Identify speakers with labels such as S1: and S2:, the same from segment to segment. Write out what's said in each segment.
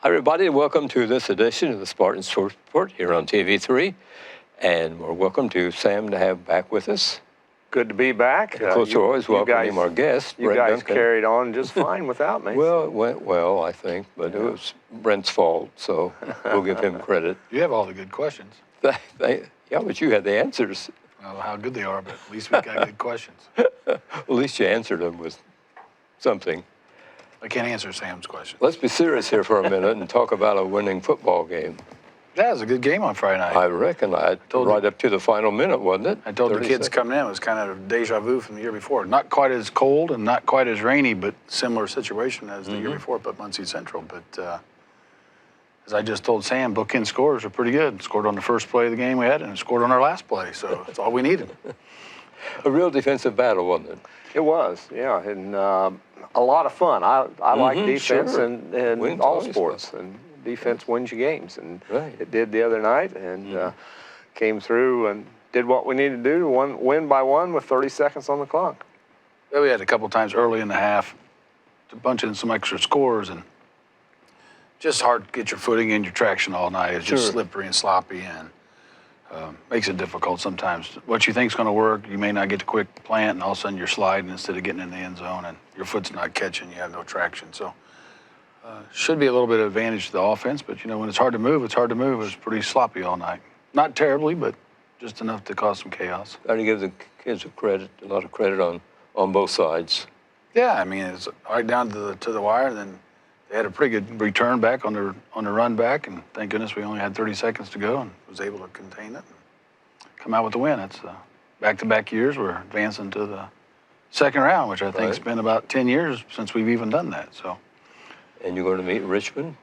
S1: Hi, everybody. Welcome to this edition of the Spartan Sports Report here on TV3. And we're welcome to Sam to have back with us.
S2: Good to be back.
S1: Of course, we're always welcoming our guest,
S2: You
S1: Brent
S2: guys
S1: Duncan.
S2: carried on just fine without me.
S1: Well, it went well, I think, but it was Brent's fault, so we'll give him credit.
S3: You have all the good questions.
S1: Yeah, but you had the answers.
S3: I don't know how good they are, but at least we got good questions.
S1: At least you answered them with something.
S3: I can't answer Sam's question.
S1: Let's be serious here for a minute and talk about a winning football game.
S3: Yeah, it was a good game on Friday night.
S1: I reckon right up to the final minute, wasn't it?
S3: I told the kids coming in, it was kind of deja vu from the year before. Not quite as cold and not quite as rainy, but similar situation as the year before up at Muncie Central. But as I just told Sam, bookend scores are pretty good. Scored on the first play of the game we had and scored on our last play, so that's all we needed.
S1: A real defensive battle, wasn't it?
S2: It was, yeah, and a lot of fun. I like defense in all sports, and defense wins you games, and it did the other night, and came through and did what we needed to do to win by one with 30 seconds on the clock.
S3: Yeah, we had a couple times early in the half to bunch in some extra scores, and just hard to get your footing and your traction all night. It's just slippery and sloppy, and makes it difficult sometimes. What you think's going to work, you may not get the quick plant, and all of a sudden you're sliding instead of getting in the end zone, and your foot's not catching. You have no traction. So should be a little bit of advantage to the offense, but you know when it's hard to move, it's hard to move. It was pretty sloppy all night. Not terribly, but just enough to cause some chaos.
S1: Got to give the kids a lot of credit on both sides.
S3: Yeah, I mean it's right down to the wire. And then they had a pretty good return back on the run back, and thank goodness we only had 30 seconds to go and was able to contain it and come out with the win. It's back-to-back years. We're advancing to the second round, which I think has been about 10 years since we've even done that. So.
S1: And you're going to meet Richmond?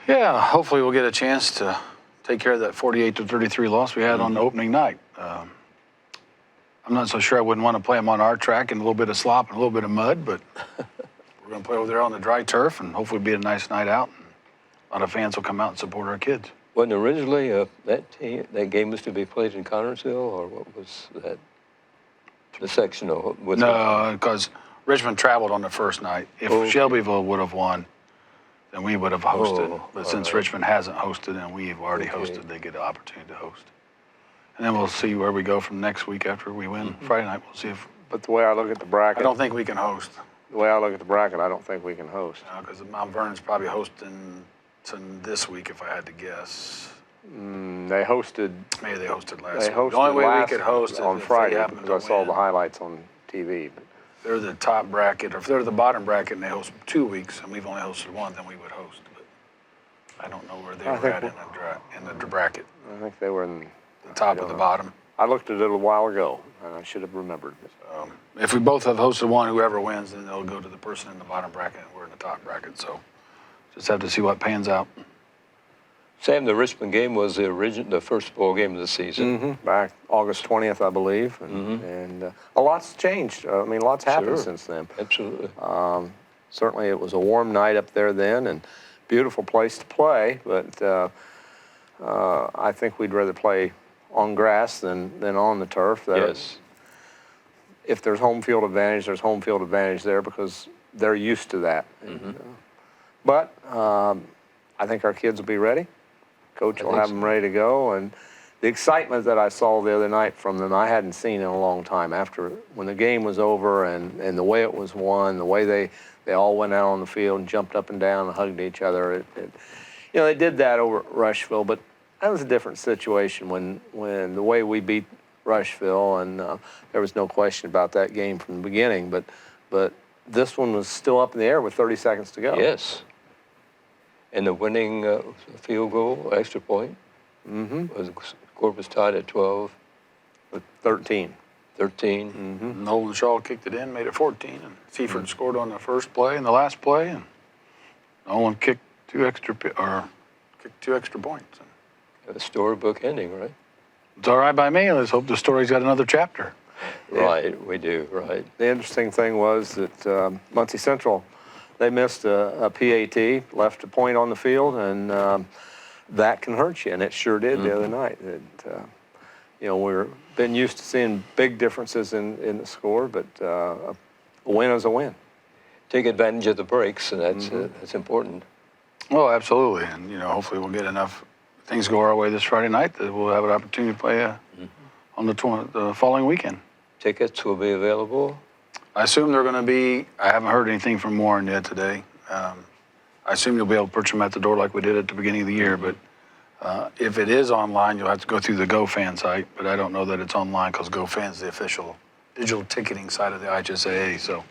S3: Yeah, hopefully we'll get a chance to take care of that 48-33 loss we had on the opening night. I'm not so sure I wouldn't want to play them on our track in a little bit of slop and a little bit of mud, but we're going to play over there on the dry turf and hopefully be a nice night out. And a lot of fans will come out and support our kids.
S1: Wasn't originally that game was to be played in Connersville, or what was that? The sectional?
S3: No, because Richmond traveled on the first night. If Shelbyville would have won, then we would have hosted. But since Richmond hasn't hosted and we've already hosted, they get an opportunity to host. And then we'll see where we go from next week after we win Friday night. We'll see if.
S2: But the way I look at the bracket,
S3: I don't think we can host.
S2: The way I look at the bracket, I don't think we can host.
S3: Because Mount Vernon's probably hosting this week, if I had to guess.
S2: They hosted.
S3: Maybe they hosted last week.
S2: Hosted
S3: the only way we could host
S2: on Friday because I saw the highlights on TV. But
S3: they're the top bracket, or if they're the bottom bracket and they host 2 weeks and we've only hosted one, then we would host. But I don't know where they were at in the bracket.
S2: I think they were in
S3: the top of the bottom.
S2: I looked at it a while ago, and I should have remembered.
S3: If we both have hosted one, whoever wins, then they'll go to the person in the bottom bracket, and we're in the top bracket. So just have to see what pans out.
S1: Sam, the Richmond game was the first bowl game of the season.
S2: Back August 20th, I believe. And a lot's changed. I mean, lots happened since then.
S1: Absolutely.
S2: Certainly it was a warm night up there then and beautiful place to play, but I think we'd rather play on grass than on the turf.
S1: Yes.
S2: If there's home field advantage, there's home field advantage there because they're used to that. But I think our kids will be ready. Coach will have them ready to go. And the excitement that I saw the other night from them, I hadn't seen in a long time. When the game was over and the way it was won, the way they all went out on the field and jumped up and down and hugged each other. They did that over at Rushville, but that was a different situation when the way we beat Rushville, and there was no question about that game from the beginning. But this one was still up in the air with 30 seconds to go.
S1: Yes. And the winning field goal, extra point, the score was tied at 12.
S2: With 13.
S1: 13.
S3: Nolan Shaw kicked it in, made it 14, and Seaford scored on the first play and the last play, and Nolan kicked two extra points.
S1: A storybook ending, right?
S3: It's all right by me. Let's hope the story's got another chapter.
S1: Right, we do, right.
S2: The interesting thing was that Muncie Central, they missed a PAT, left a point on the field, and that can hurt you, and it sure did the other night. We've been used to seeing big differences in the score, but a win is a win.
S1: Take advantage of the breaks, and that's important.
S3: Oh, absolutely. And, hopefully we'll get enough things go our way this Friday night that we'll have an opportunity to play on the following weekend.
S1: Tickets will be available.
S3: I assume they're going to be, I haven't heard anything from Warren yet today. I assume you'll be able to purchase them at the door like we did at the beginning of the year, but if it is online, you'll have to go through the GoFan site, but I don't know that it's online because GoFan's the official digital ticketing side of the IHSAA, so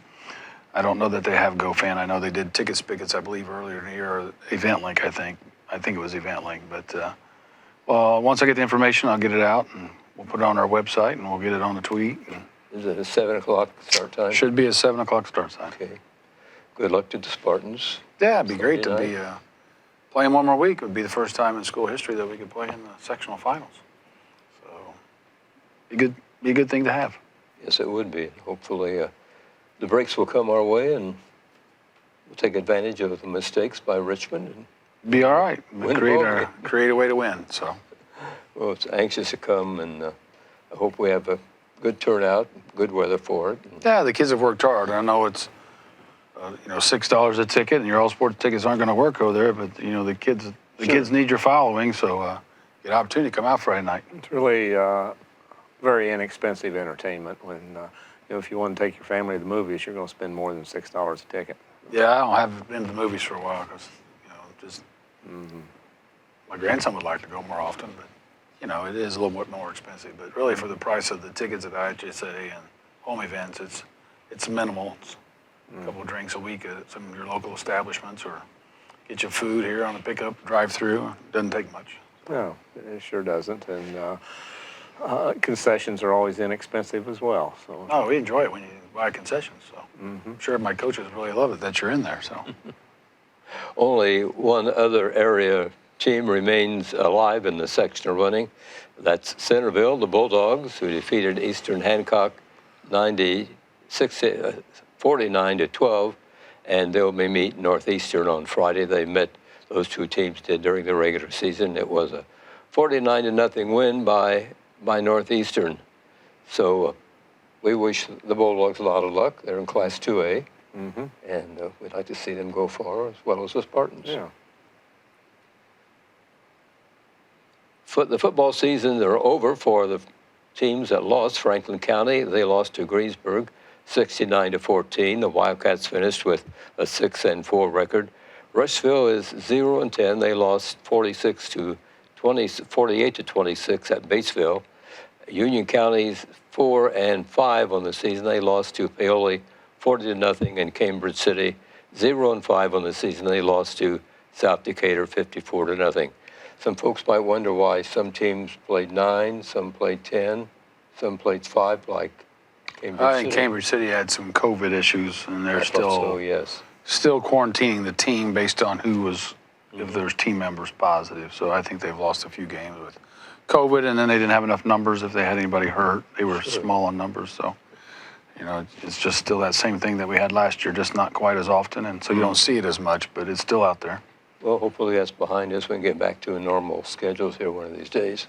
S3: I don't know that they have GoFan. I know they did Ticket Spigots, I believe, earlier in the year, or EventLink, I think. I think it was EventLink, but once I get the information, I'll get it out, and we'll put it on our website, and we'll get it on the tweet.
S1: Is it a 7 o'clock start time?
S3: Should be a 7 o'clock start time.
S1: Okay. Good luck to the Spartans.
S3: Yeah, it'd be great to
S1: Sunday
S3: be playing one more week. It would be the first time in school history that we could play in the sectional finals. So, be a good thing to have.
S1: Yes, it would be. Hopefully, the breaks will come our way, and we'll take advantage of the mistakes by Richmond. And
S3: Be all right.
S1: Win the
S3: Create a way to win. So,
S1: well, it's anxious to come, and I hope we have a good turnout, good weather for it. And
S3: yeah, the kids have worked hard. I know it's $6 a ticket, and your all sports tickets aren't going to work over there, but the kids need your following, so get an opportunity to come out Friday night.
S2: It's really very inexpensive entertainment. When if you want to take your family to the movies, you're going to spend more than $6 a ticket.
S3: Yeah, I don't have been to the movies for a while because just my grandson would like to go more often, but it is a little bit more expensive. But really, for the price of the tickets at IHSA and home events, it's minimal. It's a couple of drinks a week at some of your local establishments, or get your food here on a pickup drive-through. Doesn't take much.
S2: No, it sure doesn't. And concessions are always inexpensive as well. So.
S3: Oh, we enjoy it when you buy concessions. So I'm sure my coaches really love it that you're in there. So
S1: only one other area team remains alive in the sectional running. That's Centerville, the Bulldogs, who defeated Eastern Hancock 49-12, and they'll be meeting Northeastern on Friday. Those two teams did during the regular season. It was a 49-0 win by Northeastern. So we wish the Bulldogs a lot of luck. They're in Class 2A, and we'd like to see them go far, as well as the Spartans.
S2: Yeah.
S1: The football seasons are over for the teams that lost. Franklin County, they lost to Greensburg 69-14. The Wildcats finished with a 6-4 record. Rushville is 0-10. They lost 48-26 at Batesville. Union County's 4-5 on the season. They lost to Paoli 40-0, and Cambridge City 0-5 on the season. They lost to South Decatur 54-0. Some folks might wonder why some teams played 9, some played 10, some played 5, like Cambridge
S3: I think
S1: City.
S3: Cambridge City had some COVID issues, and they're
S1: I thought so, yes.
S3: still quarantining the team based on if there's team members positive. So I think they've lost a few games with COVID, and then they didn't have enough numbers if they had anybody hurt. They were small on numbers, so it's just still that same thing that we had last year, just not quite as often, and so you don't see it as much, but it's still out there.
S1: Well, hopefully that's behind us. We can get back to a normal schedules here one of these days.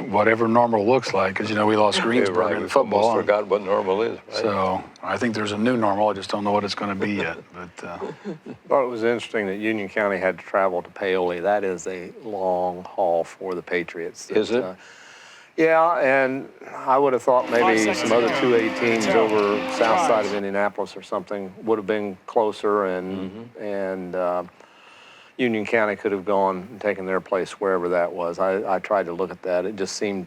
S3: Whatever normal looks like, because we lost Greensburg
S1: Right,
S3: in
S1: we've
S3: football.
S1: almost forgot what normal is, right?
S3: So I think there's a new normal. I just don't know what it's going to be yet. But
S2: Thought it was interesting that Union County had to travel to Paoli. That is a long haul for the Patriots.
S1: Is it?
S2: Yeah, and I would have thought maybe some other 2A teams over south side of Indianapolis or something would have been closer, and Union County could have gone and taken their place wherever that was. I tried to look at that. It just seemed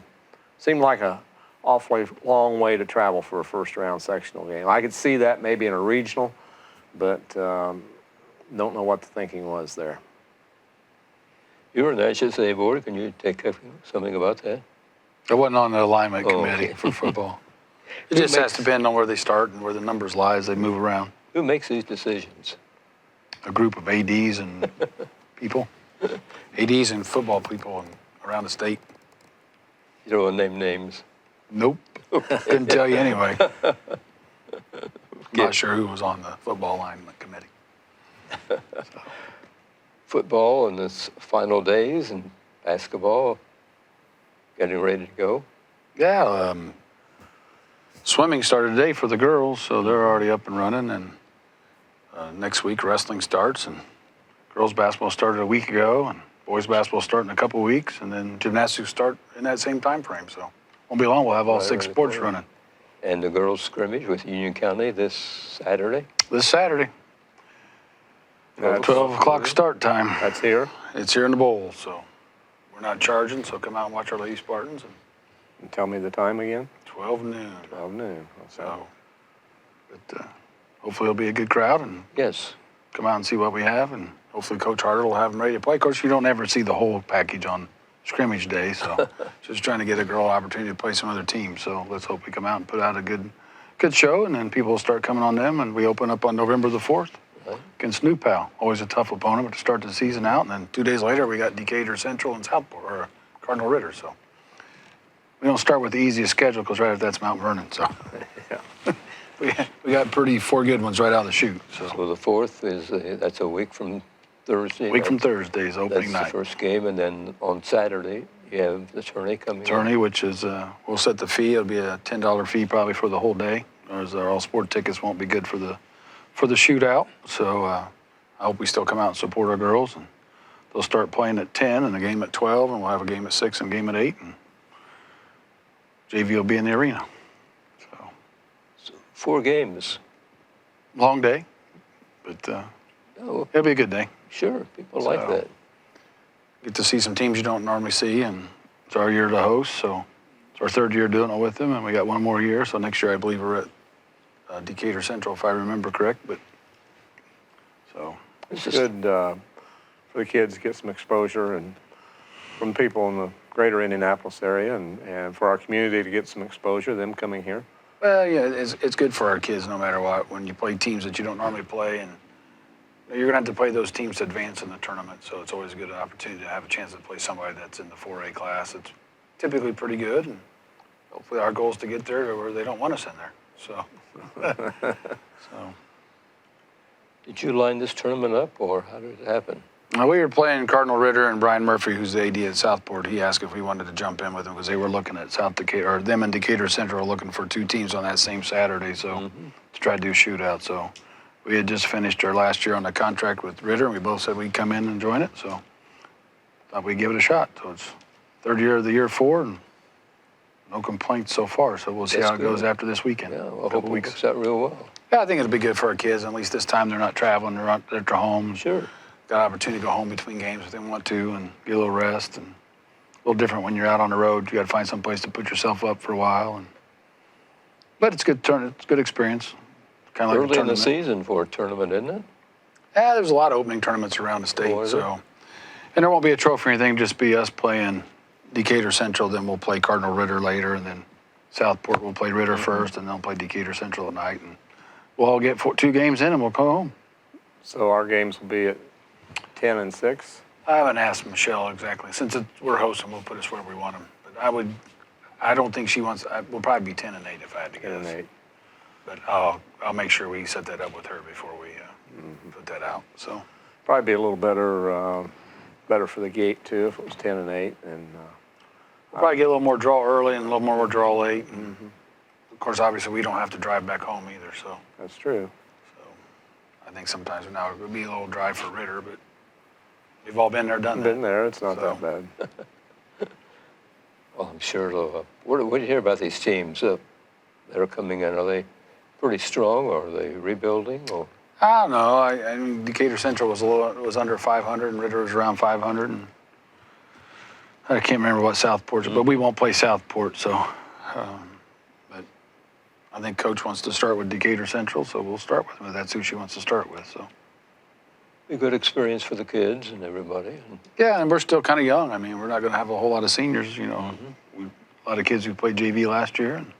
S2: like a awfully long way to travel for a first round sectional game. I could see that maybe in a regional, but don't know what the thinking was there.
S1: You were in the HSA board. Can you take something about that?
S3: I wasn't on the alignment committee
S1: okay.
S3: for football. It just has to depend on where they start and where the numbers lie as they move around.
S1: Who makes these decisions?
S3: A group of ADs and people, ADs and football people around the state.
S1: You don't want to name names.
S3: Nope, couldn't tell you anyway. Not sure who was on the football alignment committee.
S1: Football in its final days, and basketball getting ready to go.
S3: Yeah, swimming started today for the girls, so they're already up and running. And next week wrestling starts, and Girls basketball started a week ago, and boys basketball start in a couple weeks, and then gymnastics start in that same time frame. So won't be long. We'll have all
S1: Right
S3: 6
S1: around the
S3: sports
S1: corner.
S3: running
S1: And the girls scrimmage with Union County this Saturday.
S3: this Saturday.
S2: That's-
S3: 12 o'clock start time.
S2: That's here.
S3: It's here in the bowl, so we're not charging. So come out and watch our Lady Spartans. And
S2: And tell me the time again.
S3: 12 noon.
S2: 12 noon.
S3: So, but hopefully it'll be a good crowd and
S1: Yes.
S3: come out and see what we have, and hopefully Coach Harder will have them ready to play. Of course, you don't ever see the whole package on scrimmage day, so just trying to get a girl opportunity to play some other teams. So let's hope we come out and put out a good show, and then people will start coming on them, and we open up on November the 4th
S1: Right.
S3: against New Pal. Always a tough opponent, but to start the season out, and then 2 days later we got Decatur Central and Southport, or Cardinal Ritter. So we don't start with the easiest schedule because right after that's Mount Vernon. So
S2: Yeah.
S3: we got 4 good ones right out of the chute. So
S1: So the 4th is, that's a week from Thursday.
S3: a week from Thursday's opening
S1: That's
S3: night.
S1: the first game, and then on Saturday, you have the tourney coming in.
S3: Tourney, which is, we'll set the fee. It'll be a $10 fee probably for the whole day. As our all sport tickets won't be good for the shootout. So I hope we still come out and support our girls. And they'll start playing at 10 and a game at 12, and we'll have a game at 6 and a game at 8. And JV will be in the arena. So
S1: 4 games.
S3: long day, but
S1: Oh,
S3: it'll be a good day.
S1: sure, people like
S3: So-
S1: that.
S3: Get to see some teams you don't normally see, and it's our year to host. So it's our 3rd year doing it with them, and we got 1 more year. So next year I believe we're at Decatur Central, if I remember correct. But so
S2: It's good for the kids to get some exposure and from people in the greater Indianapolis area and for our community to get some exposure, them coming here.
S3: well, yeah, it's good for our kids no matter what. When you play teams that you don't normally play, and you're gonna have to play those teams to advance in the tournament. So it's always a good opportunity to have a chance to play somebody that's in the 4A class. It's typically pretty good, and hopefully our goal is to get there to where they don't want us in there. So, so.
S1: Did you line this tournament up, or how did it happen?
S3: Now, we were playing Cardinal Ritter and Brian Murphy, who's the AD at Southport. He asked if we wanted to jump in with them because they were looking at South Decatur, or them and Decatur Central were looking for 2 teams on that same Saturday, so to try to do a shootout. So we had just finished our last year on the contract with Ritter, and we both said we'd come in and join it. So thought we'd give it a shot. So it's 3rd year of the year 4, and no complaints so far. So we'll see
S1: That's
S3: how it goes
S1: good.
S3: after this weekend.
S1: Yeah, well, I hope
S3: Couple
S1: it
S3: weeks.
S1: works out real well.
S3: Yeah, I think it'll be good for our kids. At least this time they're not traveling; they're at their home.
S1: Sure.
S3: Got an opportunity to go home between games if they want to and get a little rest. And a little different when you're out on the road. You got to find some place to put yourself up for a while. But it's good turn. It's a good experience. Kind of like a
S1: Early in the
S3: tournament.
S1: season for a tournament, isn't it?
S3: Yeah, there's a lot of opening tournaments around the state.
S1: Oh, is there?
S3: So, and there won't be a trophy or anything. Just be us playing Decatur Central. Then we'll play Cardinal Ritter later, and then Southport will play Ritter first, and they'll play Decatur Central at night. And we'll all get 2 games in, and we'll go home.
S2: So our games will be at 10 and 6.
S3: I haven't asked Michelle exactly. Since we're hosting, we'll put us where we want them. But I don't think she wants. We'll probably be 10 and 8 if I had to
S2: 10 and
S3: guess.
S2: 8.
S3: But I'll make sure we set that up with her before we put that out. So
S2: Probably be a little better for the gate too if it was 10 and 8. And
S3: we'll probably get a little more draw early and a little more draw late. And of course, obviously, we don't have to drive back home either. So
S2: that's true.
S3: I think sometimes now it would be a little drive for Ritter, but we've all been there, done
S2: Been
S3: that.
S2: there. It's not
S3: So-
S2: that bad.
S1: Well, I'm sure it'll. What do you hear about these teams that are coming in? Are they pretty strong, or are they rebuilding? Or
S3: I don't know. I mean, Decatur Central was under 500, and Ritter was around 500, and I can't remember what Southport's, but we won't play Southport. So, but I think Coach wants to start with Decatur Central, so we'll start with them if that's who she wants to start with. So,
S1: a good experience for the kids and everybody. And
S3: yeah, and we're still kind of young. I mean, we're not going to have a whole lot of seniors. You know, a lot of kids who played JV last year, and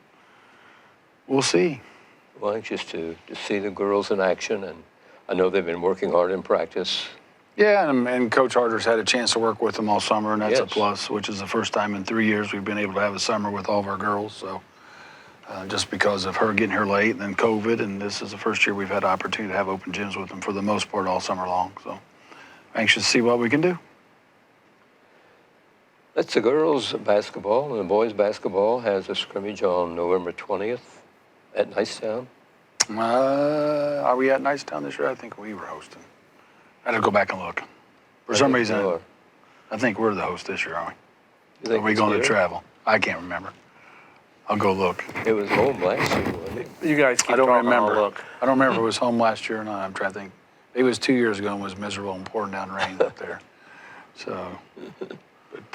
S3: we'll see.
S1: well, anxious to see the girls in action, and I know they've been working hard in practice.
S3: Yeah, and Coach Harder's had a chance to work with them all summer, and that's a
S1: Yes.
S3: plus, which is the first time in 3 years we've been able to have a summer with all of our girls. So just because of her getting here late and then COVID, and this is the first year we've had an opportunity to have open gyms with them for the most part all summer long. So anxious to see what we can do.
S1: That's the girls' basketball, and the boys' basketball has a scrimmage on November 20th at Nicetown.
S3: Are we at Nicetown this year? I think we were hosting. I'd have to go back and look. For some reason,
S1: Sure.
S3: I think we're the host this year, aren't
S1: You
S3: we? Are
S1: think
S3: we
S1: it's
S3: going to
S1: here?
S3: travel? I can't remember. I'll go look.
S1: It was home last year, wasn't it?
S2: You guys keep
S3: I don't
S2: talking, I'll
S3: remember.
S2: look.
S3: I don't remember if it was home last year or not. I'm trying to think. Maybe it was 2 years ago and was miserable and pouring down rain up there. So, but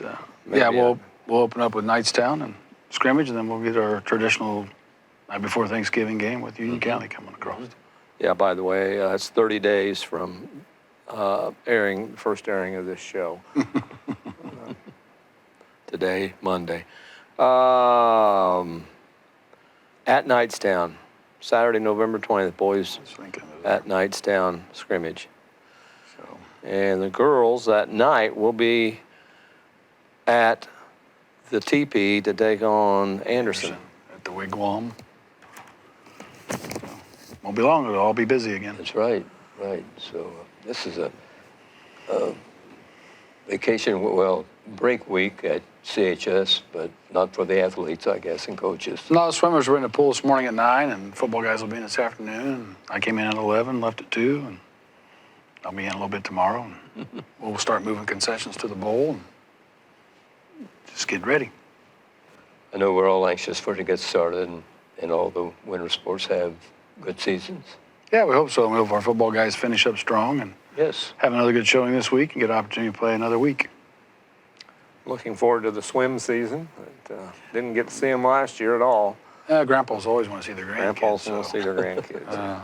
S3: yeah,
S2: Maybe,
S3: we'll open up with Knightstown and scrimmage, and then we'll get our traditional night before Thanksgiving game with Union County coming across.
S2: Yeah, by the way, it's 30 days from first airing of this show. Today, Monday. At Knightstown, Saturday, November 20th, boys
S3: I was thinking of
S2: at
S3: that.
S2: Knightstown scrimmage.
S3: So,
S2: And the girls that night will be at the teepee to take on Anderson.
S3: at the Wigwam. Won't be long, it'll all be busy again.
S1: That's right, right. So this is a vacation, well, break week at CHS, but not for the athletes, I guess, and coaches.
S3: No, the swimmers were in the pool this morning at 9, and football guys will be in this afternoon. And I came in at 11, left at 2, and I'll be in a little bit tomorrow. And we'll start moving concessions to the bowl and just get ready.
S1: I know we're all anxious for it to get started, and all the winter sports have good seasons.
S3: Yeah, we hope so. We hope our football guys finish up strong and
S1: Yes.
S3: have another good showing this week and get an opportunity to play another week.
S2: Looking forward to the swim season. Didn't get to see them last year at all.
S3: Grandpas always want to see their grandkids.
S2: Grandpa's want to
S3: so,
S2: see their grandkids.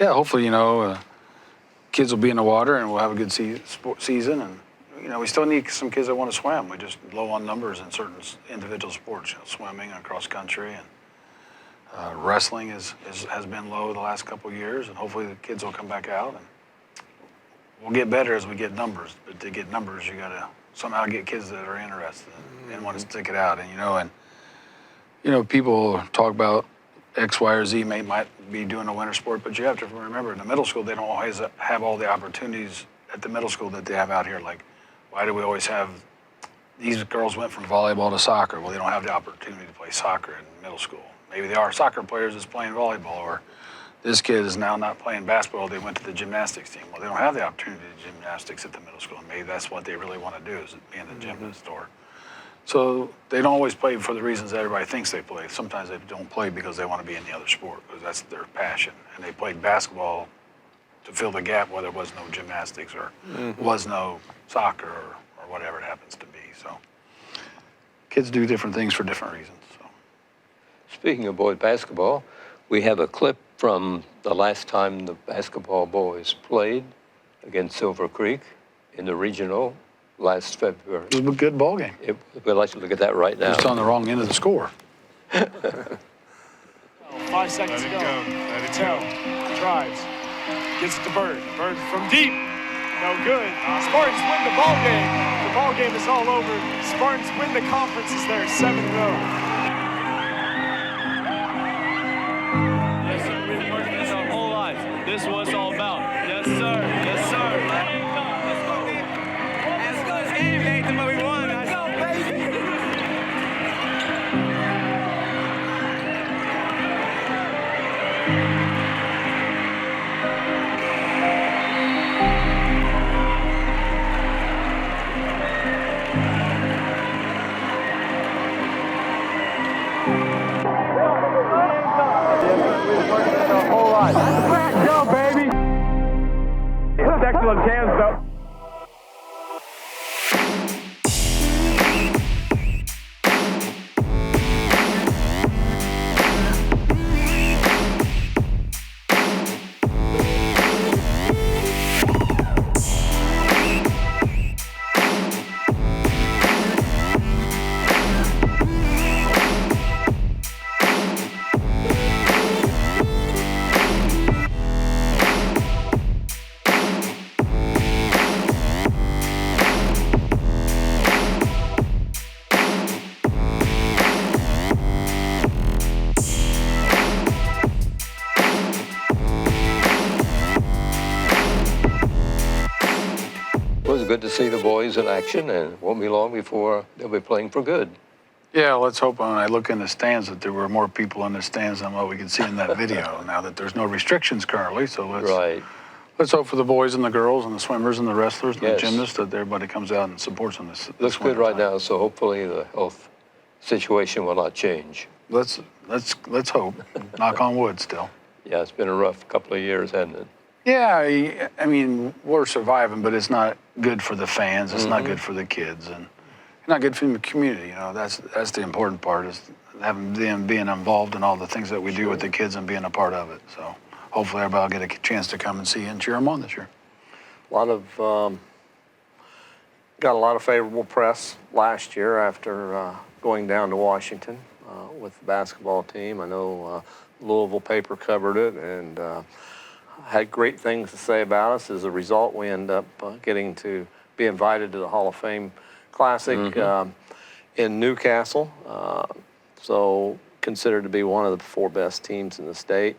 S3: yeah, hopefully, kids will be in the water and we'll have a good season. And, we still need some kids that want to swim. We're just low on numbers in certain individual sports, swimming and cross country. And wrestling has been low the last couple of years, and hopefully the kids will come back out. And we'll get better as we get numbers. But to get numbers, you got to somehow get kids that are interested and want to stick it out. And people talk about X, Y, or Z might be doing a winter sport, but you have to remember in the middle school they don't always have all the opportunities at the middle school that they have out here. Like, why do we always have these girls went from volleyball to soccer? Well, they don't have the opportunity to play soccer in middle school. Maybe they are soccer players that's playing volleyball, or this kid is now not playing basketball. They went to the gymnastics team. Well, they don't have the opportunity to do gymnastics at the middle school. Maybe that's what they really want to do, is be in the gymnast. Or so they don't always play for the reasons that everybody thinks they play. Sometimes they don't play because they want to be in the other sport, because that's their passion. And they played basketball to fill the gap where there was no gymnastics or was no soccer or whatever it happens to be. So kids do different things for different reasons. So.
S1: Speaking of boys basketball, we have a clip from the last time the basketball boys played against Silver Creek in the regional last February.
S3: It was a good ball game.
S1: We'd like to look at that right now.
S3: Just on the wrong end of the score.
S4: 5 seconds to go. Patel drives, gets it to Bird. Bird from deep, no good. Spartans win the ball game. The ball game is all over. Spartans win the conference as they're 7-0.
S5: Yes, sir. We've been working this our whole lives. This is what it's all about. Yes, sir. Yes, sir. Let's go. This game ain't the way we won. Let's go, baby.
S4: Excellent hands, though.
S1: It was good to see the boys in action, and it won't be long before they'll be playing for good.
S3: Yeah, let's hope when I look in the stands that there were more people in the stands than what we could see in that video. Now that there's no restrictions currently, so
S1: Right.
S3: Let's hope for the boys and the girls and the swimmers and the wrestlers and
S1: Yes.
S3: the gymnasts that everybody comes out and supports them this
S1: Looks good
S3: winter
S1: right
S3: time.
S1: now, so hopefully the health situation will not change.
S3: Let's hope. Knock on wood still.
S1: Yeah, it's been a rough couple of years, hasn't it?
S3: Yeah, I mean, we're surviving, but it's not good for the fans. It's not good for the kids, and not good for the community. You know, that's the important part, is having them being involved in all the things that we do with the kids and being a part of it. So hopefully everybody will get a chance to come and see and cheer them on this year.
S2: A lot of got a lot of favorable press last year after going down to Washington with the basketball team. I know Louisville paper covered it and had great things to say about us. As a result, we end up getting to be invited to the Hall of Fame Classic in Newcastle. So considered to be one of the 4 best teams in the state.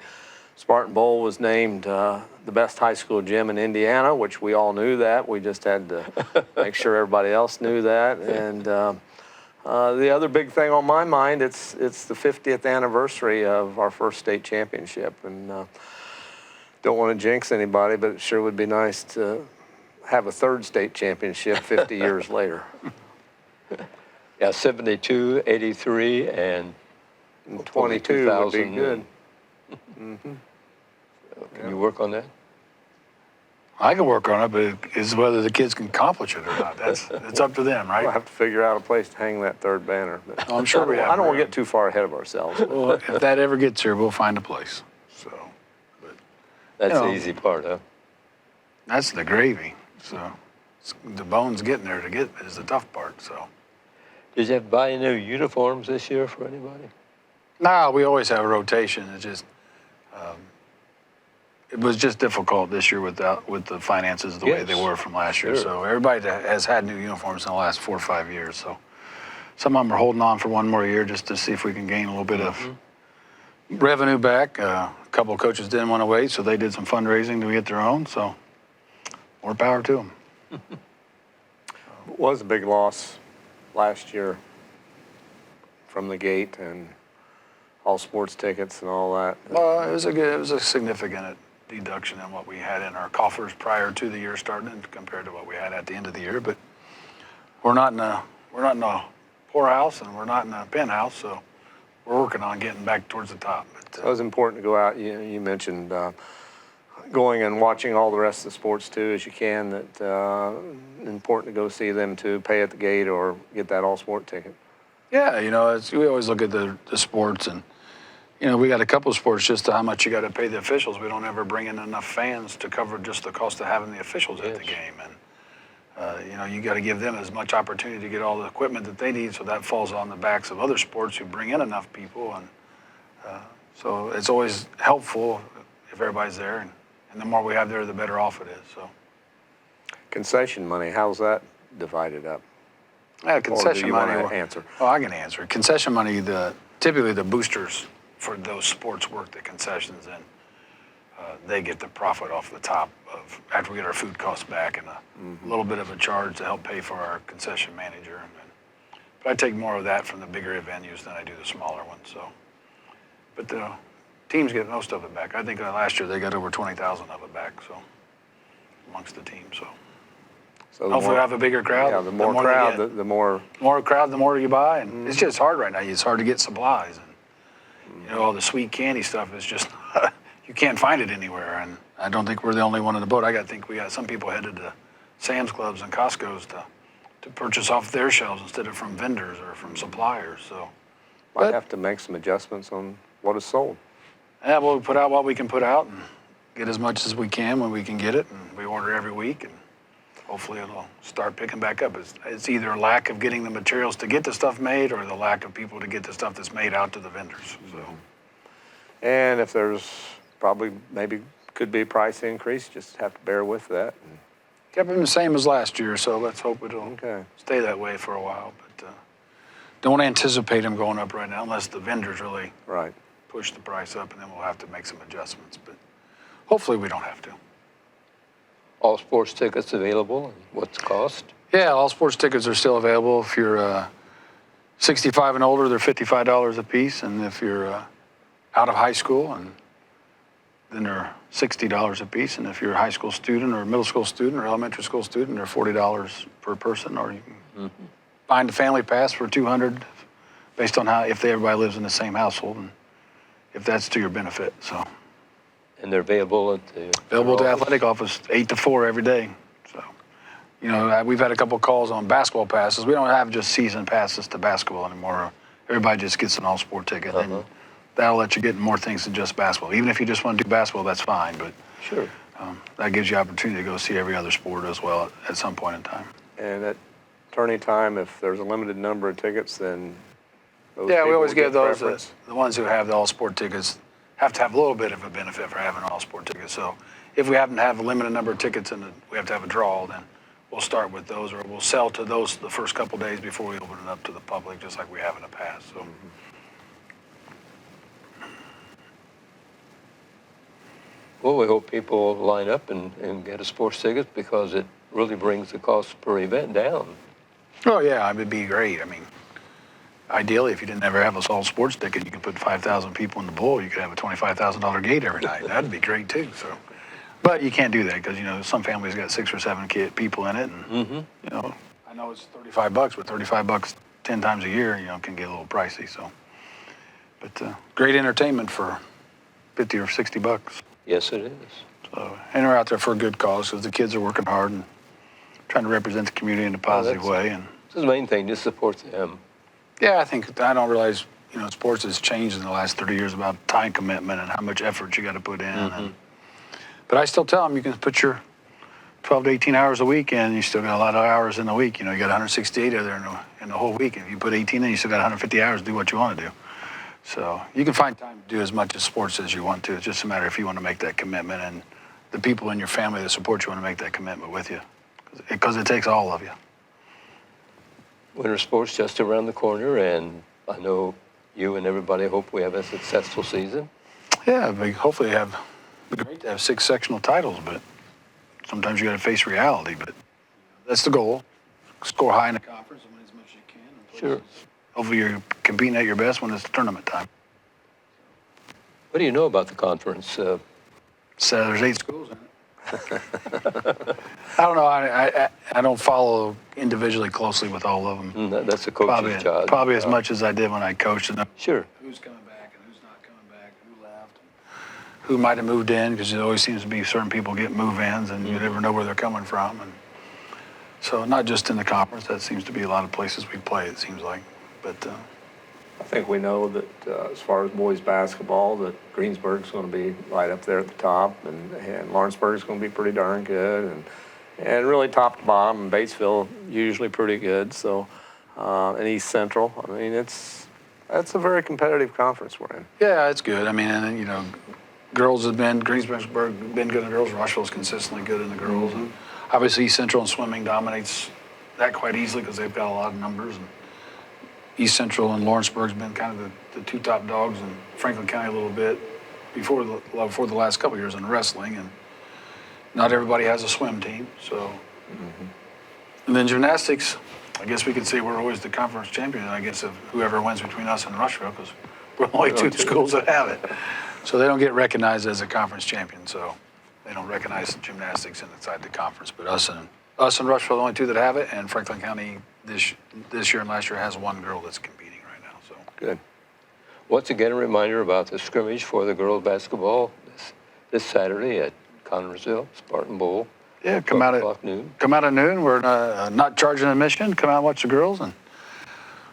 S2: Spartan Bowl was named the best high school gym in Indiana, which we all knew that. We just had to make sure everybody else knew that. And the other big thing on my mind, it's the 50th anniversary of our first state championship. And don't want to jinx anybody, but it sure would be nice to have a 3rd state championship 50 years later.
S1: Yeah, 72, 83, and
S2: 22 would be good.
S1: Can you work on that?
S3: I can work on it, but it's whether the kids can accomplish it or not. It's up to them,
S2: We'll
S3: right?
S2: have to figure out a place to hang that 3rd banner. But
S3: I'm sure we have
S2: I don't want to
S3: room.
S2: get too far ahead of ourselves.
S3: Well, if that ever gets here, we'll find a place. So
S1: That's
S3: You know.
S1: the easy part, huh?
S3: that's the gravy. So the bones getting there to get is the tough part. So
S1: Did you have to buy new uniforms this year for anybody?
S3: no, we always have a rotation. It's just it was just difficult this year with the finances the way they
S1: Yes.
S3: were from last year.
S1: Sure.
S3: So everybody that has had new uniforms in the last 4 or 5 years. So some of them are holding on for one more year just to see if we can gain a little bit of revenue back. A couple of coaches didn't want to wait, so they did some fundraising to get their own. So more power to them.
S2: It was a big loss last year from the gate and all sports tickets and all that.
S3: Well, it was a significant deduction in what we had in our coffers prior to the year starting compared to what we had at the end of the year. But we're not in a poorhouse and we're not in a penthouse, so we're working on getting back towards the top. But,
S2: It was important to go out. You mentioned going and watching all the rest of the sports too, as you can. That important to go see them too. Pay at the gate or get that all sport ticket.
S3: yeah, you know, we always look at the sports and, you know, we got a couple of sports just to how much you got to pay the officials. We don't ever bring in enough fans to cover just the cost of having the officials at the game. And, you know, you got to give them as much opportunity to get all the equipment that they need, so that falls on the backs of other sports who bring in enough people. And so it's always helpful if everybody's there. And the more we have there, the better off it is. So,
S2: Concession money, how's that divided up?
S3: yeah,
S2: Or do
S3: concession
S2: you
S3: money.
S2: want to answer?
S3: Oh, I can answer it. Concession money, typically the boosters for those sports work the concessions in. They get the profit off the top of after we get our food costs back and a little bit of a charge to help pay for our concession manager. But I take more of that from the bigger venues than I do the smaller ones. So, but the teams get most of it back. I think last year they got over 20,000 of it back. So amongst the team. So
S2: So the
S3: hopefully
S2: more-
S3: we have a bigger crowd.
S2: Yeah, the more
S3: they
S2: crowd,
S3: get.
S2: the more.
S3: More crowd, the more you buy, and it's just hard right now. It's hard to get supplies, and you know all the sweet candy stuff is just you can't find it anywhere. And I don't think we're the only one in the boat. think we got some people headed to Sam's Clubs and Costco's to purchase off their shelves instead of from vendors or from suppliers. So
S2: Might
S3: But-
S2: have to make some adjustments on what is sold.
S3: yeah, well, we put out what we can put out and get as much as we can when we can get it, and we order every week, and hopefully it'll start picking back up. It's either a lack of getting the materials to get the stuff made or the lack of people to get the stuff that's made out to the vendors. So.
S2: And if there's probably maybe could be a price increase, just have to bear with that.
S3: Kept them the same as last year, so let's hope it'll
S2: Okay.
S3: stay that way for a while. But don't anticipate them going up right now unless the vendors really
S2: Right.
S3: push the price up, and then we'll have to make some adjustments. But hopefully we don't have to.
S1: All sports tickets available, and what's the cost?
S3: Yeah, all sports tickets are still available. If you're 65 and older, they're $55 a piece, and if you're out of high school and then they're $60 a piece. And if you're a high school student or a middle school student or elementary school student, they're $40 per person. Or you can find a family pass for $200 based on if everybody lives in the same household and if that's to your benefit. So.
S1: And they're available at the
S3: Athletic office 8 to 4 every day. So, we've had a couple calls on basketball passes. We don't have just season passes to basketball anymore. Everybody just gets an all-sport ticket. And that'll let you get more things than just basketball. Even if you just want to do basketball, that's fine. But
S1: sure,
S3: that gives you opportunity to go see every other sport as well at some point in time.
S2: And at tourney time, if there's a limited number of tickets, then those
S3: Yeah, we
S2: people
S3: always
S2: will
S3: give
S2: get
S3: those,
S2: preference.
S3: the ones who have the all-sport tickets have to have a little bit of a benefit for having an all-sport ticket. So if we happen to have a limited number of tickets and we have to have a draw, then we'll start with those, or we'll sell to those the first couple days before we open it up to the public, just like we have in the past. So.
S1: Well, we hope people line up and get a sports ticket because it really brings the cost per event down.
S3: Oh yeah, it'd be great. I mean, ideally, if you didn't ever have a all sports ticket, you could put 5,000 people in the bowl. You could have a $25,000 gate every night. That'd be great too. So, but you can't do that because some families got 6 or 7 people in it, and I know it's $35, but $35 10 times a year, can get a little pricey. So, but great entertainment for $50 or $60.
S1: Yes, it is.
S3: So, and we're out there for a good cause because the kids are working hard and trying to represent the community in a positive way. And
S1: this is the main thing, just support them.
S3: yeah, I don't realize, sports has changed in the last 30 years about time commitment and how much effort you got to put in. But I still tell them you can put your 12 to 18 hours a week in. You still got a lot of hours in the week. You got 168 of there in the whole week. If you put 18 in, you still got 150 hours to do what you want to do. So you can find time to do as much as sports as you want to. It's just a matter if you want to make that commitment, and the people in your family that support you want to make that commitment with you, because it takes all of you.
S1: Winter sports just around the corner, and I know you and everybody hope we have a successful season.
S3: Yeah, hopefully it'd be great to have 6 sectional titles, but sometimes you got to face reality. But that's the goal: score high in the conference and win as much as you can.
S1: Sure.
S3: Hopefully you're competing at your best when it's tournament time.
S1: What do you know about the conference?
S3: So there's 8 schools in it. I don't know. I don't follow individually closely with all of them.
S1: That's a coach's job.
S3: Probably as much as I did when I coached. And
S1: Sure.
S3: who's coming back and who's not coming back, who left, and who might have moved in, because there always seems to be certain people get move-ins, and you never know where they're coming from. And so not just in the conference. That seems to be a lot of places we play, it seems like. But
S2: I think we know that as far as boys basketball, that Greensburg's going to be right up there at the top, and Lawrenceburg's going to be pretty darn good, and really top to bottom, and Batesville usually pretty good. So, and East Central. I mean, that's a very competitive conference we're in.
S3: yeah, it's good. I mean, and girls have been Greensburg's been good in the girls. Rushville's consistently good in the girls, and obviously East Central and swimming dominates that quite easily because they've got a lot of numbers. And East Central and Lawrenceburg's been kind of the 2 top dogs, and Franklin County a little bit before the last couple of years in wrestling. And not everybody has a swim team, so. And then gymnastics, I guess we could say we're always the conference champion, I guess, of whoever wins between us and Rushville, because we're the only 2 schools that have it. So they don't get recognized as a conference champion, so they don't recognize gymnastics inside the conference. But us and Rushville are the only 2 that have it, and Franklin County this year and last year has 1 girl that's competing right now. So
S1: Good. Once again, a reminder about the scrimmage for the girls basketball this Saturday at Connersville, Spartan Bowl.
S3: yeah, come out
S1: 12
S3: at
S1: o'clock noon.
S3: Come out at noon. We're not charging admission. Come out and watch the girls, and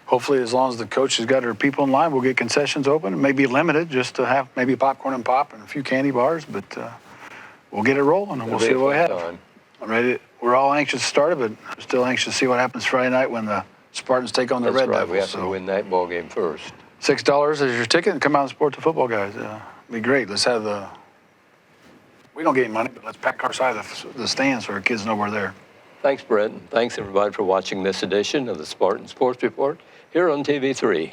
S3: hopefully, as long as the coach has got her people in line, we'll get concessions open. It may be limited, just to have maybe popcorn and pop and a few candy bars, but we'll get it rolling, and we'll see what we have. I'm ready. We're all anxious to start it, but I'm still anxious to see what happens Friday night when the Spartans take on the
S1: That's
S3: Red
S1: right.
S3: Devils.
S1: We have
S3: So
S1: to win that ball game first.
S3: $6 is your ticket, and come out and support the football guys. It'd be great. Let's have we don't get any money, but let's pack our side of the stands so our kids know we're there.
S1: Thanks, Brent. And thanks, everybody, for watching this edition of the Spartan Sports Report here on TV3.